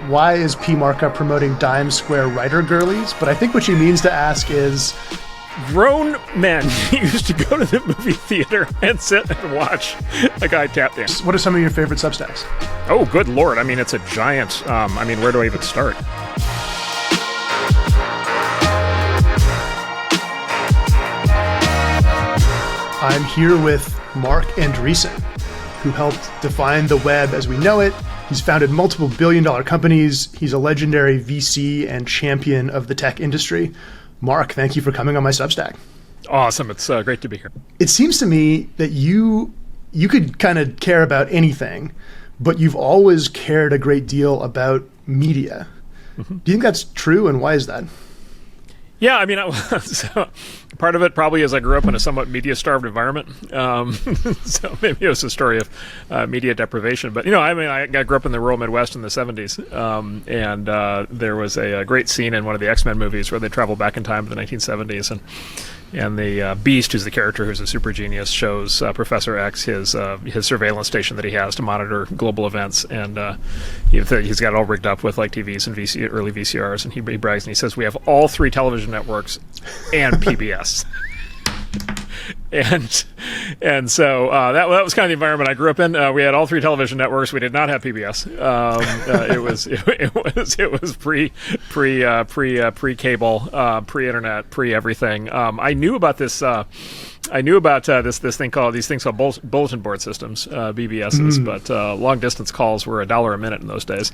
Why is P. Markup promoting Dime Square writer girlies? But I think what she means to ask is, grown men used to go to the movie theater and sit and watch a guy tap dance. what are some of your favorite Substacks? Oh, good Lord. I mean, it's a giant. Where do I even start? I'm here with Marc Andreessen, who helped define the web as we know it. He's founded multiple billion-dollar companies. He's a legendary VC and champion of the tech industry. Marc, thank you for coming on my Substack. Awesome. It's great to be here. It seems to me that you could kind of care about anything, but you've always cared a great deal about media. Mm-hmm. Do you think that's true, and why is that? Yeah, I mean, so part of it probably is I grew up in a somewhat media-starved environment. So maybe it was a story of media deprivation. But, I grew up in the rural Midwest in the 70s. And there was a great scene in one of the X-Men movies where they travel back in time to the 1970s. And the Beast, who's the character who's a super genius, shows Professor X his surveillance station that he has to monitor global events. And he's got it all rigged up with like TVs and early VCRs. And he brags and he says, "We have all three television networks and PBS." And so that was kind of the environment I grew up in. We had all three television networks. We did not have PBS. It was pre cable, pre internet, pre everything. I knew about this. These things called bulletin board systems, BBSs, but long distance calls were $1 a minute in those days,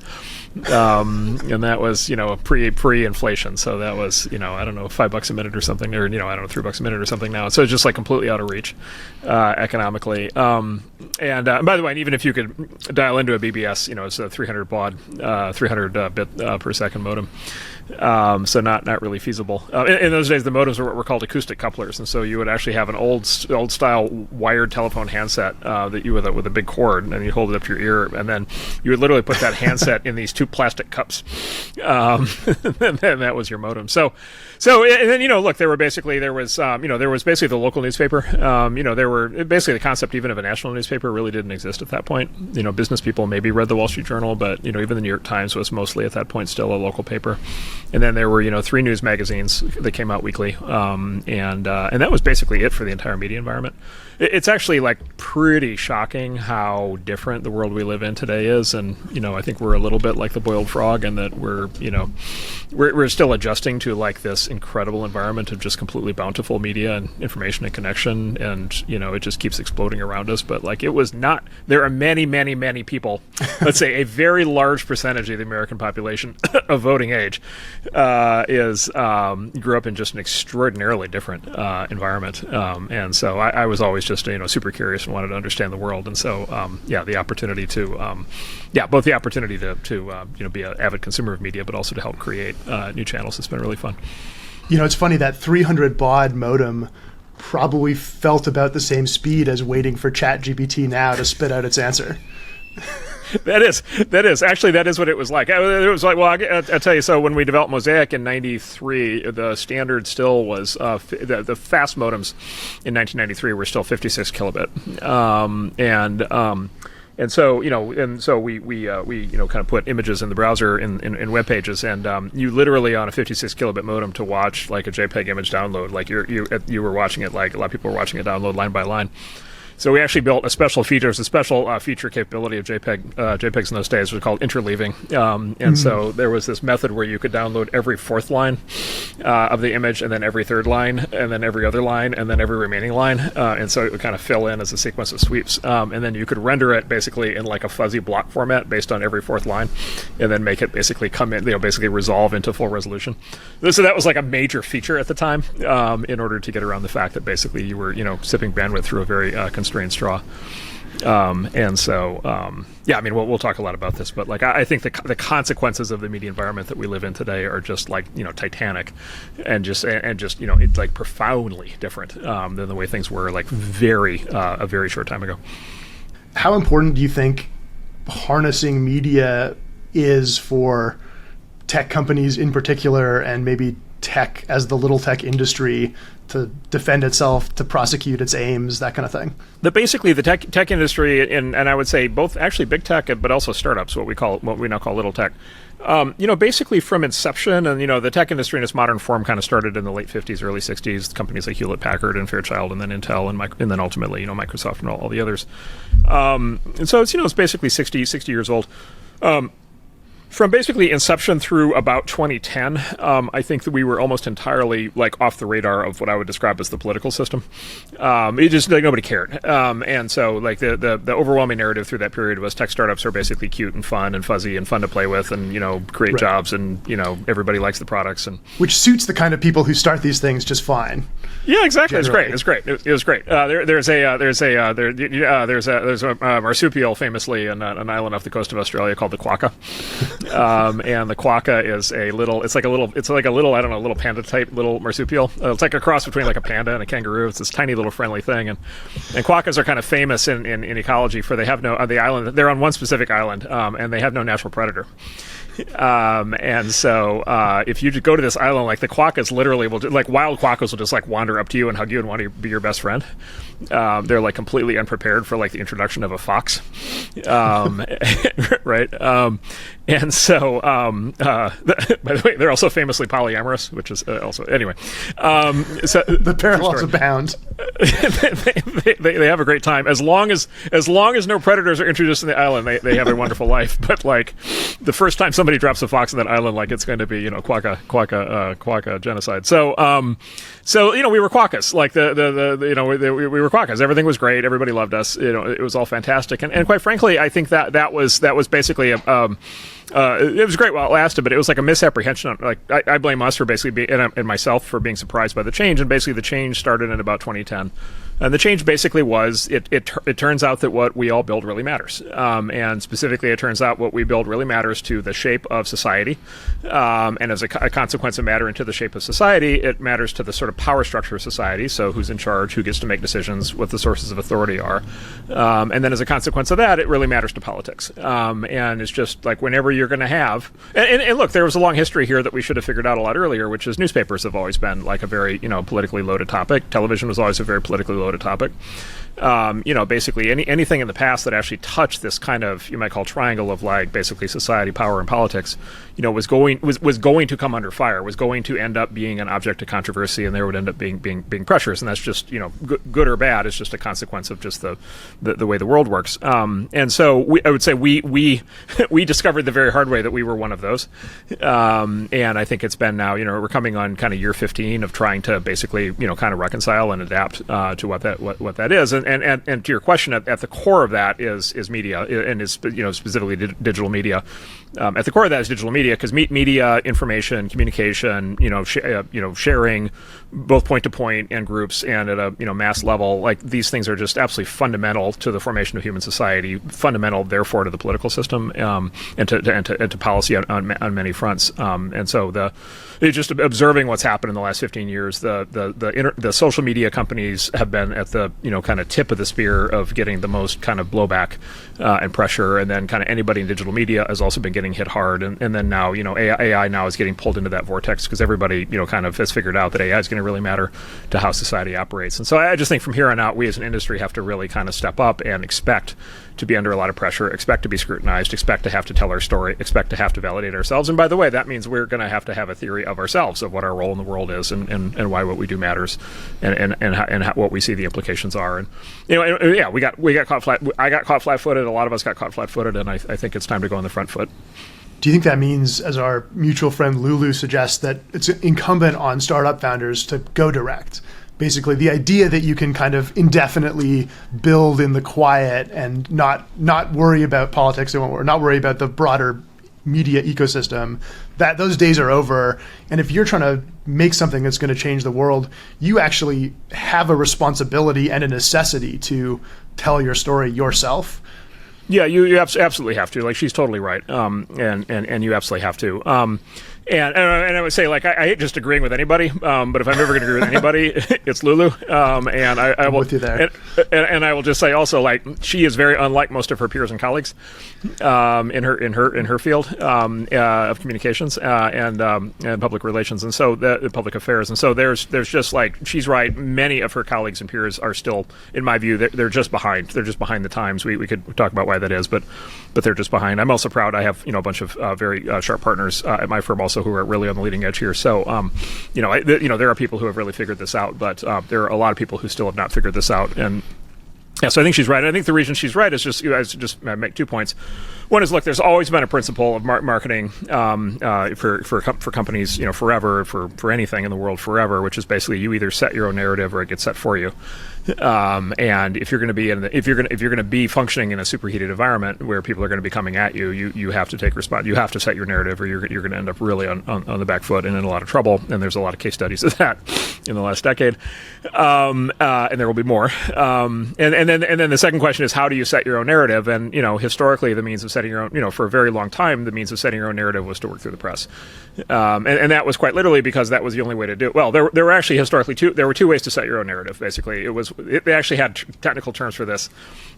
and that was pre-inflation. So that was $5 a minute or something, or $3 a minute or something now. So it's just like completely out of reach economically. And by the way, even if you could dial into a BBS, it's a 300 baud, 300 bit per second modem. So not really feasible. In those days, the modems were what were called acoustic couplers, and so you would actually have an old style wired telephone handset that you with a big cord, and you hold it up to your ear, and then you would literally put that handset in these two plastic cups, and that was your modem. So and then look, there was basically the local newspaper. There were basically the concept even of a national newspaper really didn't exist at that point. Business people maybe read the Wall Street Journal, but even the New York Times was mostly at that point still a local paper. And then there were, 3 news magazines that came out weekly, and that was basically it for the entire media environment. It's actually like pretty shocking how different the world we live in today is, and I think we're a little bit like the boiled frog, in that we're still adjusting to like this incredible environment of just completely bountiful media and information and connection, and it just keeps exploding around us. But like it was not. There are many, many, many people. Let's say a very large percentage of the American population of voting age grew up in just an extraordinarily different environment, and so I was always just super curious and wanted to understand the world, and so the opportunity to both the opportunity to be an avid consumer of media, but also to help create new channels has been really fun. It's funny that 300 baud modem probably felt about the same speed as waiting for ChatGPT now to spit out its answer. That is what it was like. It was like, well, I'll tell you. So when we developed Mosaic in '93, the standard still was the fast modems in 1993 were still 56 kilobit, and so we kind of put images in the browser in web pages, and you literally on a 56 kilobit modem to watch like a JPEG image download, like you were watching it, like a lot of people were watching it download line by line. So we actually built a special feature capability of JPEGs in those days, was called interleaving. So there was this method where you could download every fourth line of the image, and then every third line, and then every other line, and then every remaining line. And so it would kind of fill in as a sequence of sweeps. And then you could render it basically in like a fuzzy block format based on every fourth line, and then make it basically come in, basically resolve into full resolution. So that was like a major feature at the time, in order to get around the fact that basically you were, sipping bandwidth through a very constrained straw. We'll talk a lot about this, but like I think the consequences of the media environment that we live in today are just like titanic, and just it's like profoundly different than the way things were like a very short time ago. How important do you think harnessing media is for tech companies in particular, and maybe tech as the little tech industry to defend itself, to prosecute its aims, that kind of thing? Basically the tech industry, and I would say both actually big tech, but also startups, what we now call little tech. Basically from inception, and the tech industry in its modern form kind of started in the late 50s, early 60s. Companies like Hewlett Packard and Fairchild, and then Intel, and then ultimately Microsoft and all the others. And so it's basically 60 years old. From basically inception through about 2010, I think that we were almost entirely off the radar of what I would describe as the political system. It just nobody cared, and so the overwhelming narrative through that period was tech startups are basically cute and fun and fuzzy and fun to play with, and create Right. jobs, and everybody likes the products, and Which suits the kind of people who start these things just fine. yeah, exactly. Generally. It's great. It was great. There's a marsupial famously in an island off the coast of Australia called the quokka. And the quokka is it's like a little I don't know, little panda type little marsupial. It's like a cross between like a panda and a kangaroo. It's this tiny little friendly thing, and quokkas are kind of famous in ecology for they have no the island. They're on one specific island, and they have no natural predator. And so if you go to this island, the quokkas literally will wild quokkas will just wander up to you and hug you and want to be your best friend. They're completely unprepared for the introduction of a fox, right? And so by the way, they're also famously polyamorous, which is also anyway. So The parallels abound. they have a great time as long as no predators are introduced in the island. They have a wonderful life. But the first time somebody drops a fox in that island, it's going to be quokka genocide. So we were quokkas. We were quokkas. Everything was great. Everybody loved us. It was all fantastic. And quite frankly, I think that was basically it was great while it lasted, but it was a misapprehension. I blame us for basically and myself for being surprised by the change. And basically the change started in about 2010. And the change basically was it turns out that what we all build really matters. And specifically, it turns out what we build really matters to the shape of society. And as a consequence of mattering to the shape of society, it matters to the sort of power structure of society. So who's in charge, who gets to make decisions, what the sources of authority are. And then as a consequence of that, it really matters to politics. And it's just whenever you're going to have... And look, there was a long history here that we should have figured out a lot earlier, which is newspapers have always been a very, politically loaded topic. Television was always a very politically loaded topic. Basically anything in the past that actually touched this kind of, you might call triangle of basically society, power, and politics, was going to come under fire, was going to end up being an object of controversy, and there would end up being pressures, and that's just good or bad. It's just a consequence of just the way the world works. And so I would say we discovered the very hard way that we were one of those. And I think it's been now we're coming on kind of year 15 of trying to basically kind of reconcile and adapt to what that is. And to your question, at the core of that is media, and is specifically digital media. At the core of that is digital media, because media, information, communication, sharing, both point to point and groups, and at a mass level, these things are just absolutely fundamental to the formation of human society, fundamental therefore to the political system, and to policy on many fronts. And so it's just observing what's happened in the last 15 years. The social media companies have been at the kind of tip of the spear of getting the most kind of blowback and pressure, and then kind of anybody in digital media has also been getting hit hard, and then now AI now is getting pulled into that vortex because everybody kind of has figured out that AI is going to really matter to how society operates. And so I just think from here on out, we as an industry have to really kind of step up and expect to be under a lot of pressure, expect to be scrutinized, expect to have to tell our story, expect to have to validate ourselves. And by the way, that means we're going to have a theory of ourselves, of what our role in the world is, and why what we do matters, and how, what we see the implications are. And we got caught flat. I got caught flat-footed. A lot of us got caught flat-footed, and I think it's time to go on the front foot. Do you think that means, as our mutual friend Lulu suggests, that it's incumbent on startup founders to go direct? Basically, the idea that you can kind of indefinitely build in the quiet and not worry about politics or not worry about the broader media ecosystem, that those days are over. And if you're trying to make something that's going to change the world, you actually have a responsibility and a necessity to tell your story yourself. Yeah, you absolutely have to. She's totally right, and you absolutely have to. And I would say, like, I hate just agreeing with anybody, but if I'm ever going to agree with anybody, it's Lulu. And I will with you there. And I will just say also, like, she is very unlike most of her peers and colleagues in her field of communications and public relations, and so the public affairs. And so there's just, like, she's right. Many of her colleagues and peers are still, in my view, they're just behind. They're just behind the times. We could talk about why that is, but they're just behind. I'm also proud I have a bunch of very sharp partners at my firm also who are really on the leading edge here. So there are people who have really figured this out, but there are a lot of people who still have not figured this out. And yeah, so I think she's right. And I think the reason she's right is just make 2 points. One is, look, there's always been a principle of marketing for companies, forever, for anything in the world forever, which is basically you either set your own narrative or it gets set for you. And if you're going to be if you're going to be functioning in a superheated environment where people are going to be coming at you, you have to take response. You have to set your narrative, or you're going to end up really on the back foot and in a lot of trouble. And there's a lot of case studies of that in the last decade, and there will be more. And then the second question is, how do you set your own narrative? And historically, the means of setting your own, for a very long time, the means of setting your own narrative was to work through the press, and that was quite literally because that was the only way to do it. Well, there were actually historically two ways to set your own narrative. Basically, they actually had technical terms for this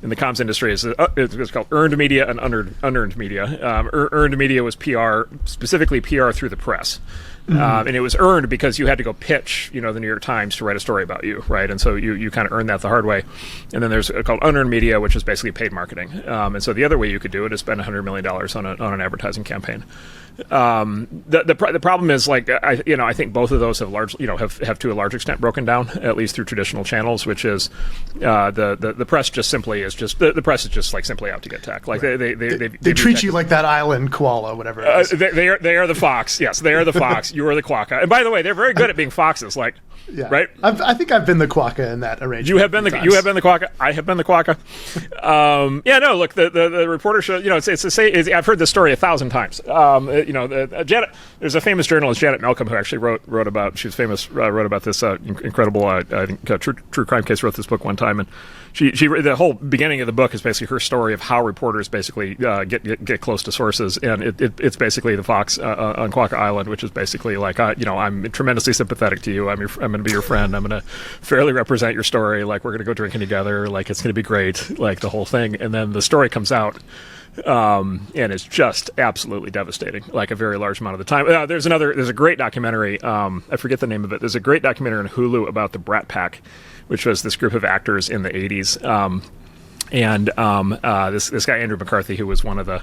in the comms industry. It's called earned media and unearned media. Earned media was PR, specifically PR through the press. And it was earned because you had to go pitch, the New York Times to write a story about you, right? And so you kind of earned that the hard way. And then there's called unearned media, which is basically paid marketing. And so the other way you could do it is spend $100 million on an advertising campaign. The problem is, like, I think both of those have largely, have to a large extent broken down, at least through traditional channels, which is the press just simply is just the press is just like simply out to get tech. Like they treat you like that island koala, whatever it is. They are the fox. Yes, they are the fox. You are the quokka. And by the way, they're very good at being foxes. Like, yeah. Right? I think I've been the quokka in that arrangement. You have been the quokka. I have been the quokka. Look, the reporter show. It's to say. I've heard this story 1,000 times. Janet. There's a famous journalist, Janet Malcolm, who actually wrote about. She was famous. Wrote about this incredible, true crime case. Wrote this book one time, and she the whole beginning of the book is basically her story of how reporters basically get close to sources, and it's basically the fox on Quokka Island, which is basically like I'm tremendously sympathetic to you. I'm going to be your friend. I'm going to fairly represent your story. Like, we're going to go drinking together. Like, it's going to be great. Like, the whole thing, and then the story comes out. And it's just absolutely devastating, like a very large amount of the time. There's a great documentary, I forget the name of it. There's a great documentary on Hulu about the Brat Pack, which was this group of actors in the 80s. This guy, Andrew McCarthy, who was one of the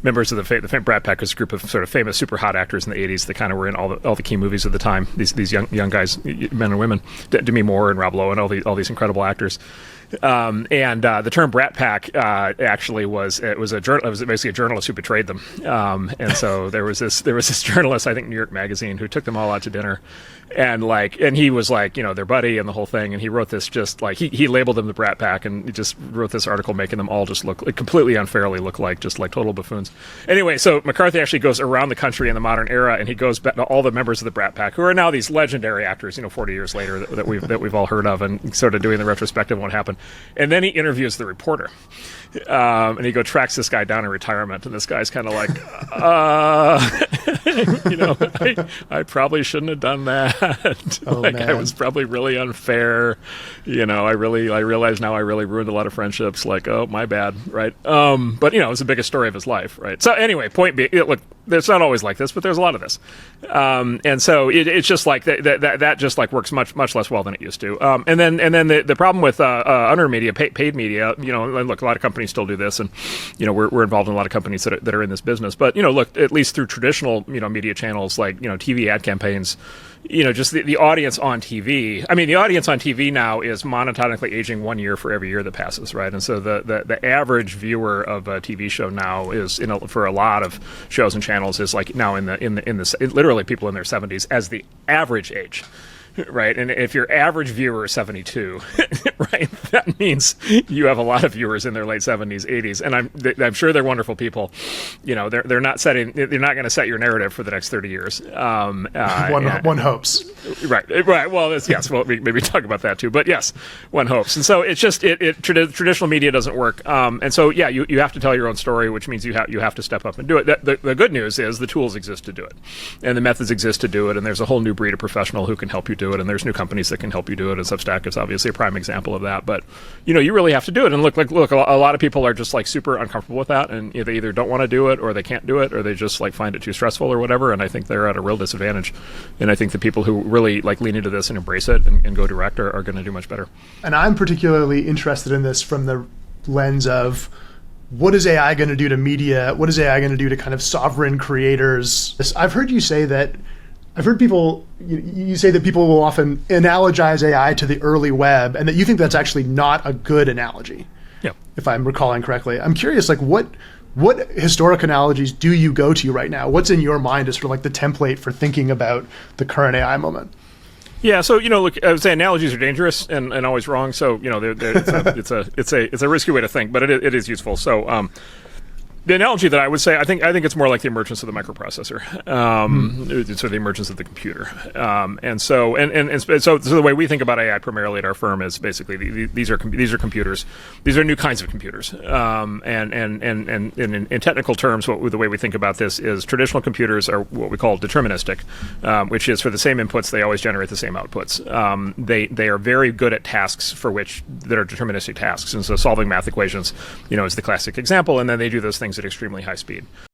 members of the Brat Pack, was a group of sort of famous super hot actors in the 80s that kind of were in all the key movies of the time. These young guys, men and women, Demi Moore and Rob Lowe and all these incredible actors. The term Brat Pack actually was basically a journalist who betrayed them. And so there was this journalist, I think New York Magazine, who took them all out to dinner, and he was like, their buddy and the whole thing. And he wrote this just like he labeled them the Brat Pack, and he just wrote this article making them all just look completely unfairly look like total buffoons. Anyway, so McCarthy actually goes around the country in the modern era, and he goes back to all the members of the Brat Pack, who are now these legendary actors, 40 years later that we've all heard of, and sort of doing the retrospective on what happened. And then he interviews the reporter, and he tracks this guy down in retirement, and this guy's kind of like, I probably shouldn't have done that. I was probably really unfair. I realize now I really ruined a lot of friendships. Like, oh, my bad, right? But it was the biggest story of his life, right? So anyway, point being, look, it's not always like this, but there's a lot of this, and so it's just like that just like works much less well than it used to. And then the problem with unearned media, paid media, and look, a lot of companies still do this, and we're involved in a lot of companies that are in this business. But look, at least through traditional media channels like TV ad campaigns, just the audience on TV. I mean, the audience on TV now is monotonically aging 1 year for every year that passes, right? And so the average viewer of a TV show now is for a lot of shows and channels is like now in the literally people in their 70s as the average age. right? And if your average viewer is 72, right, that means you have a lot of viewers in their late 70s, 80s, and I'm sure they're wonderful people. You know, they're not going to set your narrative for the next 30 years. One hopes. Right. Well, yes. Well, maybe talk about that too. But yes, one hopes. And so it's just traditional media doesn't work. And so yeah, you have to tell your own story, which means you have to step up and do it. The good news is the tools exist to do it, and the methods exist to do it. And there's a whole new breed of professional who can help you do it. And there's new companies that can help you do it. And Substack is obviously a prime example of that. But you know, you really have to do it. And look, a lot of people are just like super uncomfortable with that, and they either don't want to do it, or they can't do it, or they just like find it too stressful or whatever. And I think they're at a real disadvantage. And I think the people who really like lean into this and embrace it and go direct are going to do much better. And I'm particularly interested in this from the lens of, what is AI going to do to media? What is AI going to do to kind of sovereign creators? I've heard you say that, I've heard people, you say that people will often analogize AI to the early web, and that you think that's actually not a good analogy. Yeah. If I'm recalling correctly. I'm curious, like what historic analogies do you go to right now? What's in your mind as sort of like the template for thinking about the current AI moment? Yeah, so look, I would say analogies are dangerous and always wrong. So it's a risky way to think, but it is useful. So the analogy that I would say, I think it's more like the emergence of the microprocessor, so the emergence of the computer, and so the way we think about AI primarily at our firm is basically these are computers, these are new kinds of computers, and in technical terms, the way we think about this is traditional computers are what we call deterministic, which is for the same inputs they always generate the same outputs. They are very good at tasks that are deterministic tasks, and so solving math equations, is the classic example, and then they do those things at extremely high speed.